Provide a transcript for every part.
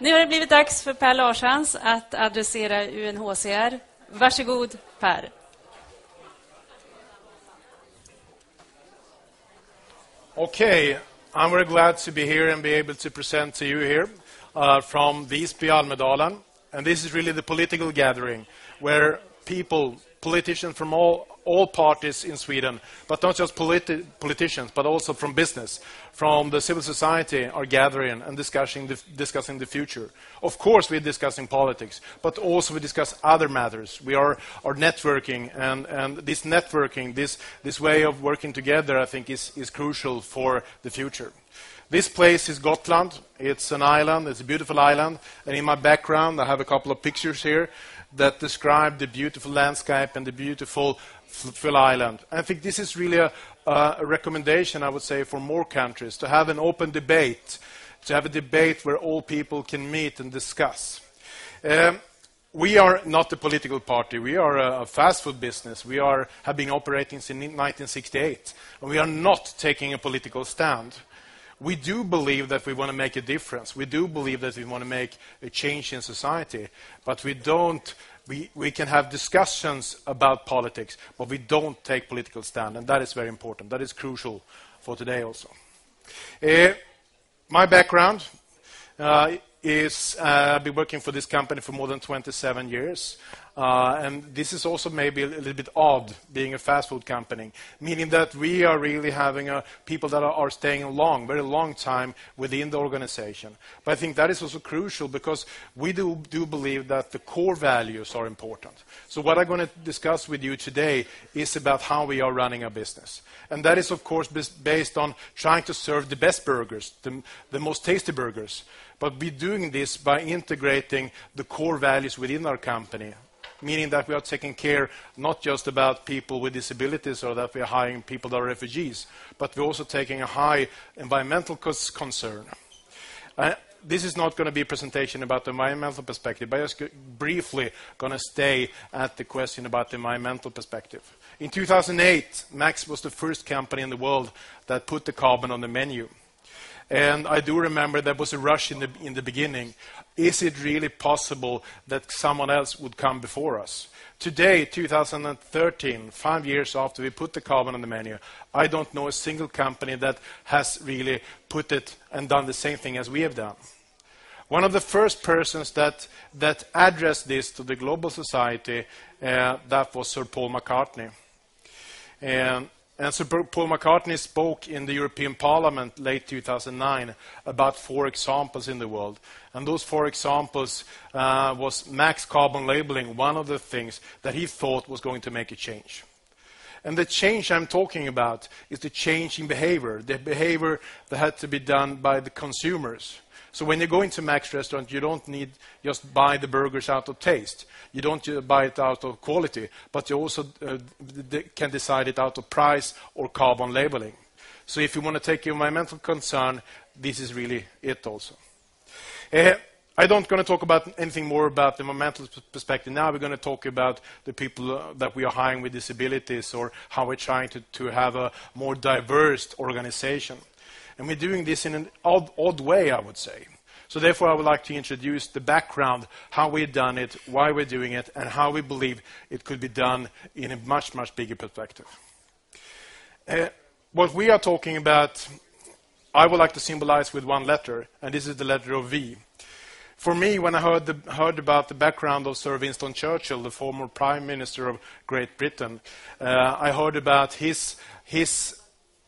Nu har det blivit dags för Per Larssons att adressera UNHCR. Varsågod, Per. Okay, I'm very glad to be here and be able to present to you here from Visby, Almedalen. And this is really the political gathering where people, politicians from all parties in Sweden, but not just politicians, but also from business, from the civil society are gathering and discussing the future. Of course, we're discussing politics, but also we discuss other matters. We are networking, and this networking, this way of working together, I think, is crucial for the future. This place is Gotland. It's an island. It's a beautiful island. And in my background, I have a couple of pictures here that describe the beautiful landscape and the beautiful island. I think this is really a recommendation, I would say, for more countries, to have an open debate, to have a debate where all people can meet and discuss. We are not a political party. We are a fast food business. We have been operating since 1968, and we are not taking a political stand. We do believe that we want to make a difference. We do believe that we want to make a change in society, but we don't. We can have discussions about politics, but we don't take political stand, and that is very important. That is crucial for today also. My background is I've been working for this company for more than 27 years. And this is also maybe a little bit odd, being a fast food company, meaning that we are really having people that are staying a very long time within the organization. But I think that is also crucial because we do believe that the core values are important. So what I'm going to discuss with you today is about how we are running our business. And that is, of course, based on trying to serve the best burgers, the most tasty burgers. But we're doing this by integrating the core values within our company, meaning that we are taking care not just about people with disabilities or that we are hiring people that are refugees, but we're also taking a high environmental concern. This is not going to be a presentation about the environmental perspective, but I'm just briefly going to stay at the question about the environmental perspective. In 2008, Max was the first company in the world that put the carbon on the menu. And I do remember there was a rush in the beginning. Is it really possible that someone else would come before us? Today, 2013, 5 years after we put the carbon on the menu, I don't know a single company that has really put it and done the same thing as we have done. One of the first persons that addressed this to the global society, that was Sir Paul McCartney. And Sir Paul McCartney spoke in the European Parliament late 2009 about 4 examples in the world. And those 4 examples was max carbon labeling, one of the things that he thought was going to make a change. And the change I'm talking about is the change in behavior, the behavior that had to be done by the consumers. So when you go into Max restaurant, you don't need just buy the burgers out of taste. You don't buy it out of quality, but you also can decide it out of price or carbon labeling. So if you want to take environmental concern, this is really it also. I don't going to talk about anything more about the environmental perspective. Now we're going to talk about the people that we are hiring with disabilities or how we're trying to have a more diverse organization. And we're doing this in an odd way, I would say. So therefore, I would like to introduce the background, how we've done it, why we're doing it, and how we believe it could be done in a much, much bigger perspective. What we are talking about, I would like to symbolize with one letter, and this is the letter of V. For me, when I heard about the background of Sir Winston Churchill, the former Prime Minister of Great Britain, I heard about his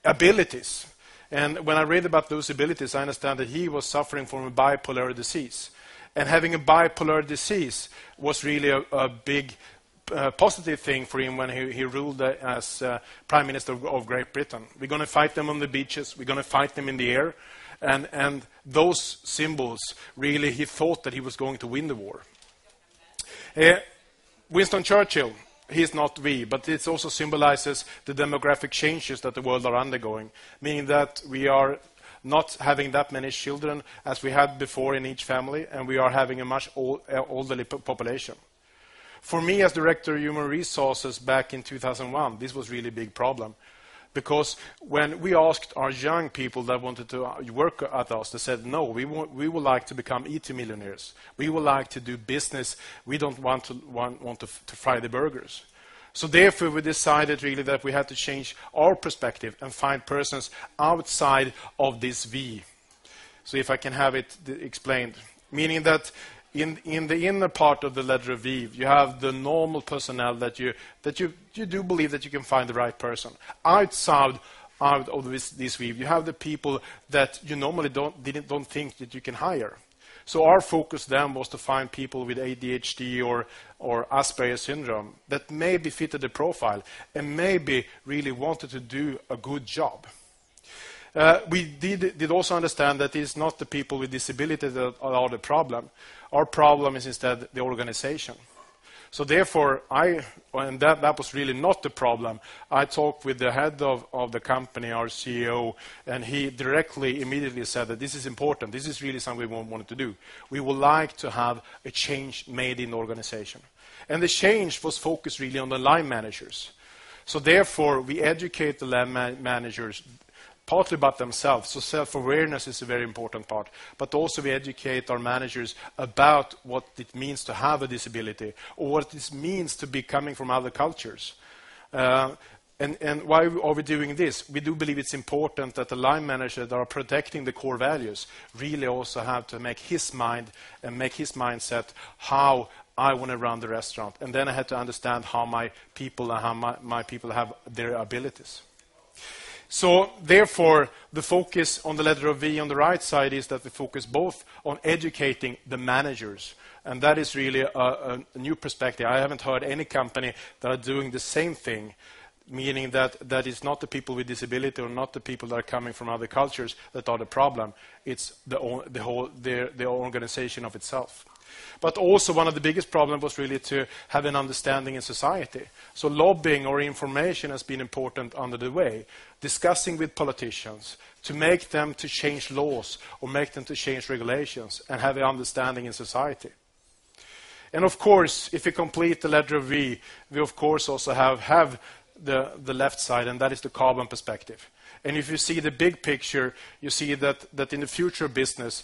abilities. And when I read about those abilities, I understand that he was suffering from a bipolar disease. And having a bipolar disease was really a big positive thing for him when he ruled as Prime Minister of Great Britain. We're going to fight them on the beaches. We're going to fight them in the air. And those symbols, really, he thought that he was going to win the war. Winston Churchill, he's not we, but it also symbolizes the demographic changes that the world are undergoing, meaning that we are not having that many children as we had before in each family, and we are having a much elderly population. For me, as Director of Human Resources back in 2001, this was really a big problem. Because when we asked our young people that wanted to work at us, they said, no, we would like to become IT millionaires. We would like to do business. We don't want to fry the burgers. So therefore, we decided really that we had to change our perspective and find persons outside of this V. So if I can have it explained, meaning that in the inner part of the letter V, you have the normal personnel that you do believe that you can find the right person. Outside of this V, you have the people that you normally don't think that you can hire. So our focus then was to find people with ADHD or Asperger's syndrome that maybe fitted the profile and maybe really wanted to do a good job. We did also understand that it's not the people with disability that are the problem. Our problem is instead the organization. So therefore, and that was really not the problem. I talked with the head of the company, our CEO, and he immediately said that this is important. This is really something we wanted to do. We would like to have a change made in the organization. And the change was focused really on the line managers. So therefore, we educate the line managers partly about themselves. So self-awareness is a very important part. But also we educate our managers about what it means to have a disability or what it means to be coming from other cultures. And why are we doing this? We do believe it's important that the line managers that are protecting the core values really also have to make his mind and make his mindset how I want to run the restaurant. And then I had to understand how my people and how my people have their abilities. So therefore, the focus on the letter of V on the right side is that we focus both on educating the managers. And that is really a new perspective. I haven't heard any company that are doing the same thing, meaning that it's not the people with disability or not the people that are coming from other cultures that are the problem. It's the organization of itself. But also one of the biggest problems was really to have an understanding in society. So lobbying or information has been important under the way. Discussing with politicians to make them to change laws or make them to change regulations and have an understanding in society. And of course, if we complete the letter V, we of course also have the left side, and that is the carbon perspective. And if you see the big picture, you see that in the future of business,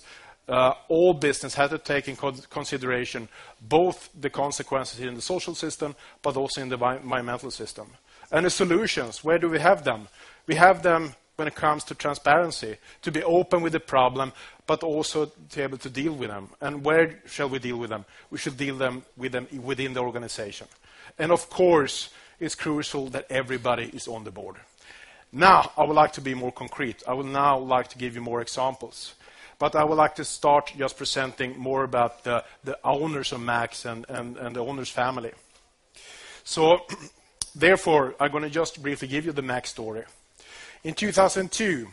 all business had to take in consideration both the consequences in the social system, but also in the environmental system. And the solutions, where do we have them? We have them when it comes to transparency, to be open with the problem, but also to be able to deal with them. And where shall we deal with them? We should deal with them within the organization. And of course, it's crucial that everybody is on the board. Now, I would like to be more concrete. I would now like to give you more examples. But I would like to start just presenting more about the owners of Max and the owner's family. So, therefore, I'm going to just briefly give you the Max story. In 2002,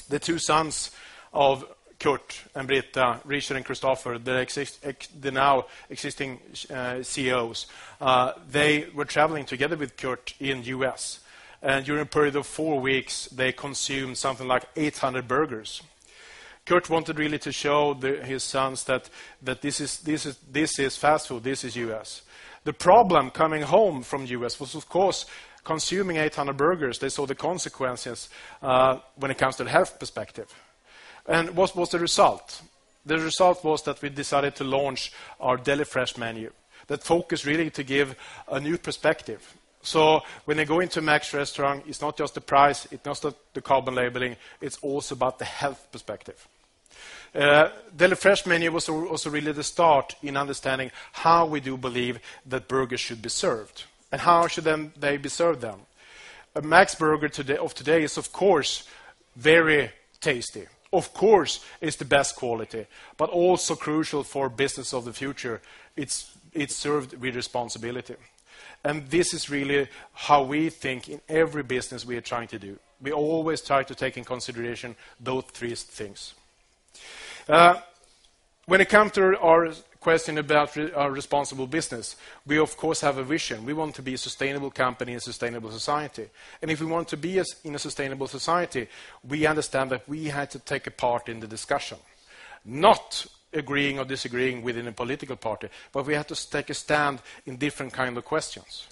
the two sons of Kurt and Britta, Richard and Christopher, the now existing CEOs, they were traveling together with Kurt in US. And during a period of 4 weeks, they consumed something like 800 burgers. Kurt wanted really to show his sons that this is fast food, this is US. The problem coming home from US was, of course, consuming 800 burgers. They saw the consequences when it comes to the health perspective. And what was the result? The result was that we decided to launch our Deli Fresh menu that focused really to give a new perspective. So when they go into Max restaurant, it's not just the price, it's not just the carbon labeling, it's also about the health perspective. Deli Fresh menu was also really the start in understanding how we do believe that burgers should be served. And how should they be served then? A Max burger of today is, of course, very tasty. Of course, it's the best quality, but also crucial for business of the future. It's served with responsibility. And this is really how we think in every business we are trying to do. We always try to take in consideration those three things. When it comes to our question about our responsible business, we of course have a vision. We want to be a sustainable company in a sustainable society. And if we want to be in a sustainable society, we understand that we had to take a part in the discussion. Not agreeing or disagreeing within a political party, but we had to take a stand in different kind of questions.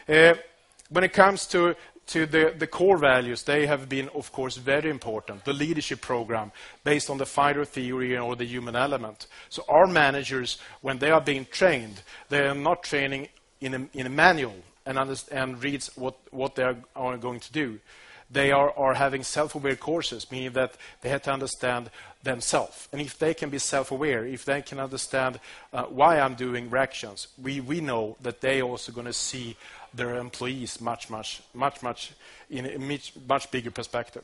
When it comes to to the core values, they have been, of course, very important. The leadership program based on the fighter theory or the human element. So our managers, when they are being trained, they are not training in a manual and reads what they are going to do. They are having self-aware courses, meaning that they have to understand themselves. And if they can be self-aware, if they can understand why I'm doing actions, we know that they also going to see their employees in a much bigger perspective.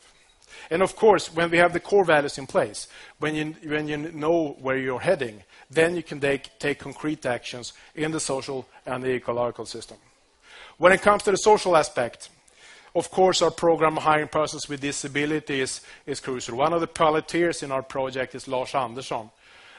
And of course, when we have the core values in place, when you know where you're heading, then you can take concrete actions in the social and the ecological system. When it comes to the social aspect, of course, our program hiring persons with disabilities is crucial. One of the pioneers in our project is Lars Andersson.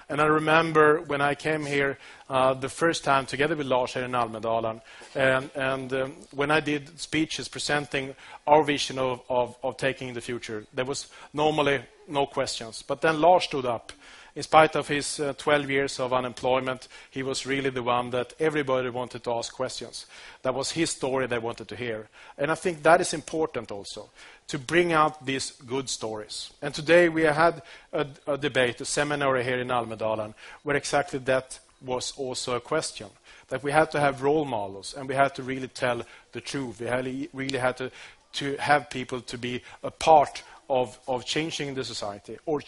And I remember when I came here the first time together with Lars here in Almedalen, and when I did speeches presenting our vision of taking the future, there was normally no questions. But then Lars stood up. In spite of his 12 years of unemployment, he was really the one that everybody wanted to ask questions. That was his story they wanted to hear. And I think that is important also, to bring out these good stories. And today we had a debate, a seminar here in Almedalen, where exactly that was also a question. That we had to have role models, and we had to really tell the truth. We really had to have people to be a part of changing the society, or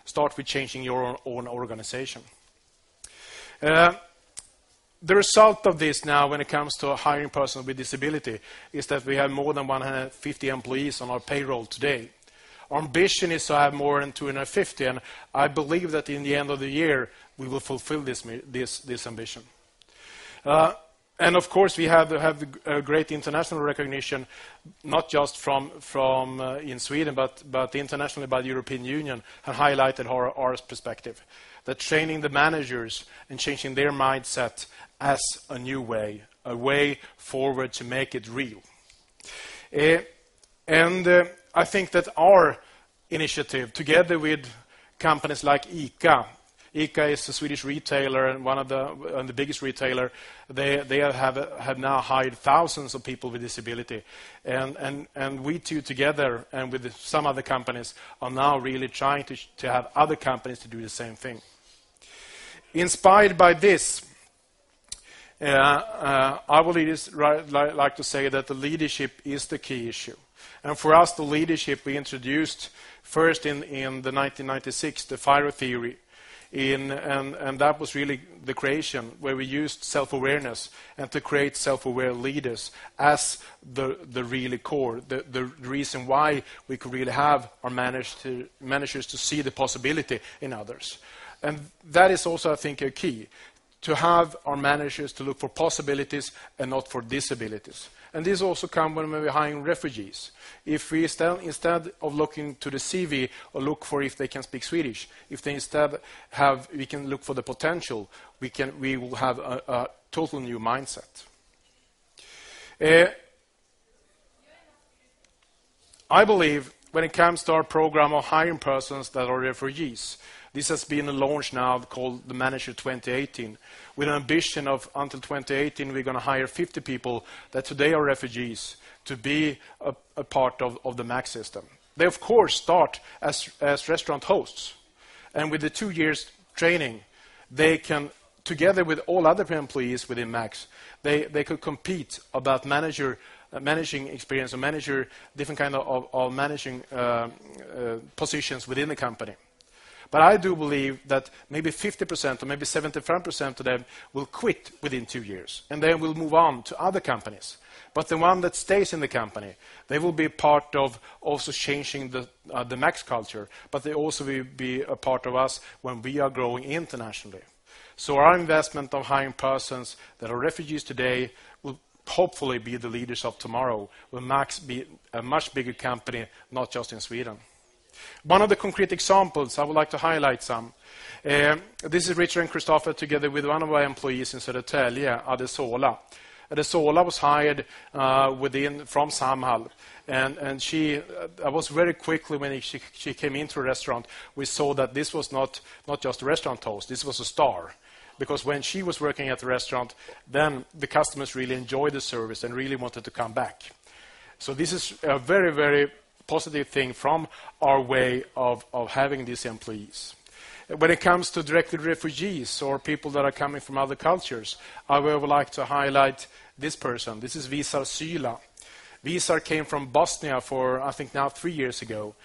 start with changing your own organization. The result of this now, when it comes to hiring persons with disability, is that we have more than 150 employees on our payroll today. Our ambition is to have more than 250, and I believe that in the end of the year, we will fulfill this ambition. And of course, we have a great international recognition, not just from in Sweden, but internationally by the European Union, and highlighted our perspective. That training the managers and changing their mindset as a new way, a way forward to make it real. I think that our initiative, together with companies like ICA is a Swedish retailer and one of the biggest retailer. They have now hired thousands of people with disability, and we two together and with some other companies are now really trying to have other companies to do the same thing. Inspired by this, I would like to say that the leadership is the key issue. And for us, the leadership we introduced first in the 1996, the FIRE theory. And that was really the creation where we used self-awareness and to create self-aware leaders as the really core, the reason why we could really have our managers to see the possibility in others. And that is also, I think, a key, to have our managers to look for possibilities and not for disabilities. And this also comes when we're hiring refugees. If we instead of looking to the CV or look for if they can speak Swedish, if they instead we can look for the potential, we will have a total new mindset. I believe when it comes to our program of hiring persons that are refugees, this has been a launch now called the Manager 2018, with an ambition of until 2018 we're going to hire 50 people that today are refugees to be a part of the MAX system. They of course start as restaurant hosts, and with the 2 years training they can, together with all other employees within MAX, they could compete about managing experience or different kind of managing positions within the company. But I do believe that maybe 50% or maybe 75% of them will quit within 2 years, and they will move on to other companies. But the one that stays in the company, they will be part of also changing the MAX culture, but they also will be a part of us when we are growing internationally. So our investment of hiring persons that are refugees today will hopefully be the leaders of tomorrow, will MAX be a much bigger company, not just in Sweden. One of the concrete examples, I would like to highlight some. This is Richard and Christopher together with one of our employees in Södertälje, Adesola. Adesola was hired from Samhall, and I was very quickly when she came into a restaurant, we saw that this was not just a restaurant host, this was a star. Because when she was working at the restaurant, then the customers really enjoyed the service and really wanted to come back. So this is a very, very positive thing from our way of having these employees. When it comes to directed refugees or people that are coming from other cultures, I would like to highlight this person. This is Visar Syla. Visar came from Bosnia for, I think now 3 years ago.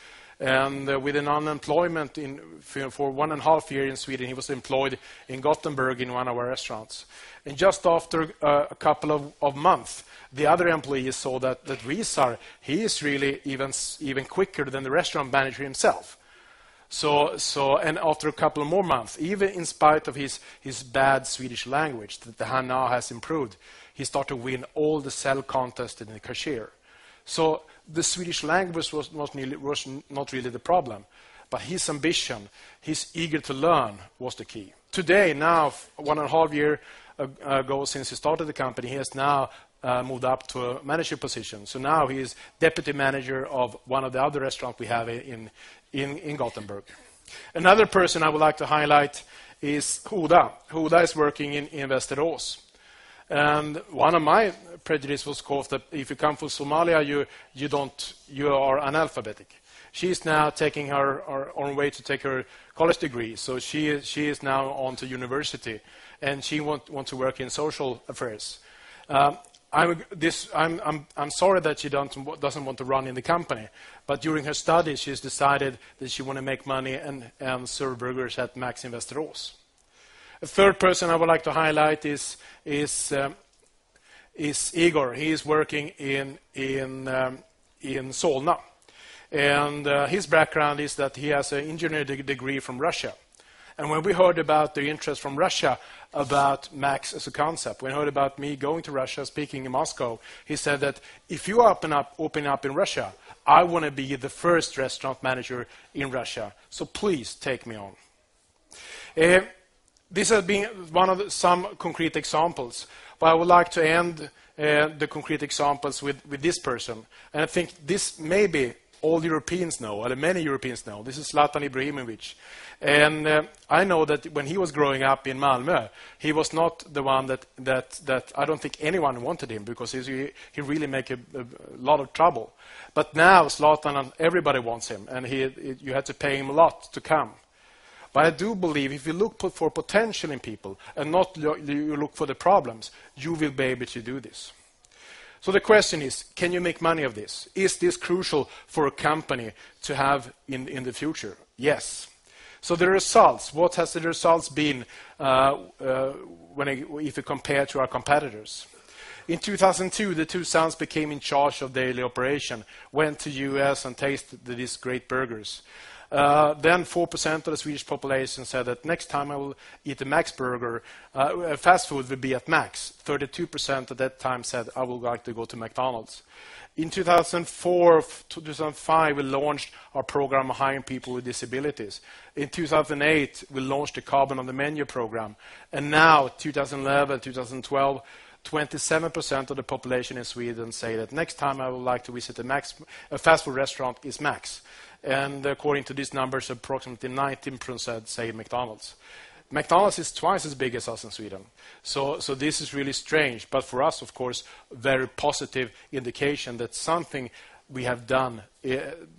And with an unemployment for 1.5 years in Sweden, he was employed in Gothenburg in one of our restaurants. And just after a couple of months, the other employees saw that Visar, he is really even quicker than the restaurant manager himself. And after a couple of more months, even in spite of his bad Swedish language that he now has improved, he started to win all the cell contests in the cashier. So the Swedish language was not really the problem, but his ambition, his eager to learn was the key. Today, now 1.5 years ago since he started the company, he has now moved up to a manager position. So now he is deputy manager of one of the other restaurants we have in Gothenburg. Another person I would like to highlight is Huda. Huda is working in Västerås. And one of my prejudices was called that if you come from Somalia, you are analphabetic. She is now taking her on way to take her college degree. So she is now on to university, and she want to work in social affairs. I'm sorry that she doesn't want to run in the company, but during her studies, she's decided that she want to make money and serve burgers at Max in Västerås. A third person I would like to highlight is Igor. He is working in Solna, and his background is that he has an engineering degree from Russia. And when we heard about the interest from Russia about Max as a concept, when we heard about me going to Russia, speaking in Moscow, he said that if you open up in Russia, I want to be the first restaurant manager in Russia. So please take me on. This has been one of some concrete examples, but I would like to end the concrete examples with this person. And I think this maybe all Europeans know, or many Europeans know. This is Zlatan Ibrahimovic. And I know that when he was growing up in Malmö, he was not the one that I don't think anyone wanted him, because he really made a lot of trouble. But now Zlatan, everybody wants him, and you had to pay him a lot to come. But I do believe if you look for potential in people and not you look for the problems, you will be able to do this. So the question is, can you make money of this? Is this crucial for a company to have in the future? Yes. So the results, what has the results been if you compare to our competitors? In 2002, the two sons became in charge of daily operation, went to US and tasted these great burgers. Then 4% of the Swedish population said that next time I will eat a Max burger, fast food will be at Max. 32% at that time said I would like to go to McDonald's. In 2004, 2005, we launched our program Hiring People with Disabilities. In 2008, we launched the Carbon on the Menu program. And now, 2011, 2012, 27% of the population in Sweden say that next time I would like to visit a fast food restaurant is Max. And according to these numbers, approximately 19% say McDonald's. McDonald's is twice as big as us in Sweden. So this is really strange. But for us, of course, very positive indication that something we have done,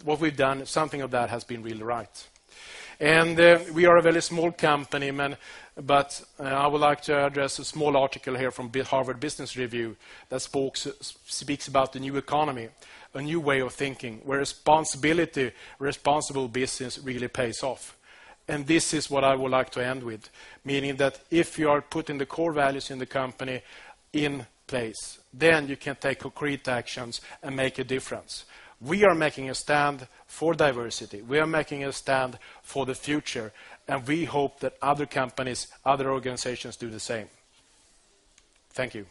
what we've done, something of that has been really right. And we are a very small company, but I would like to address a small article here from Harvard Business Review that speaks about the new economy, a new way of thinking, where responsible business really pays off. And this is what I would like to end with, meaning that if you are putting the core values in the company in place, then you can take concrete actions and make a difference. We are making a stand for diversity. We are making a stand for the future. And we hope that other companies, other organizations do the same. Thank you.